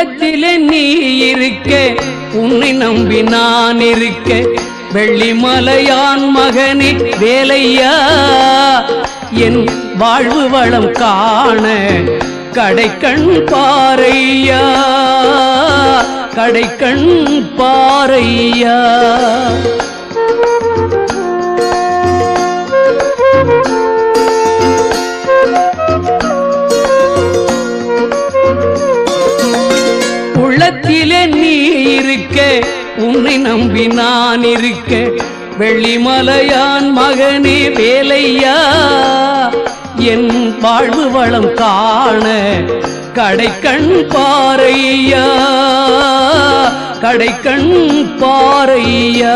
உள்ளத்திலே நீ இருக்க உன்னை நம்பி நான் இருக்க வெள்ளிமலையான் மகனே வேலையா என் வாழ்வு வளம் காண கடைக்கண் பாரையா கடைக்கண் பாரையா உள்ளத்திலே நீ இருக்க உன்னை நம்பி நான் இருக்க வெள்ளிமலையான் மகனே வேலையா என் வாழ்வு வளம் காண கடைக்கண் பாரையா கடைக்கண் பாரையா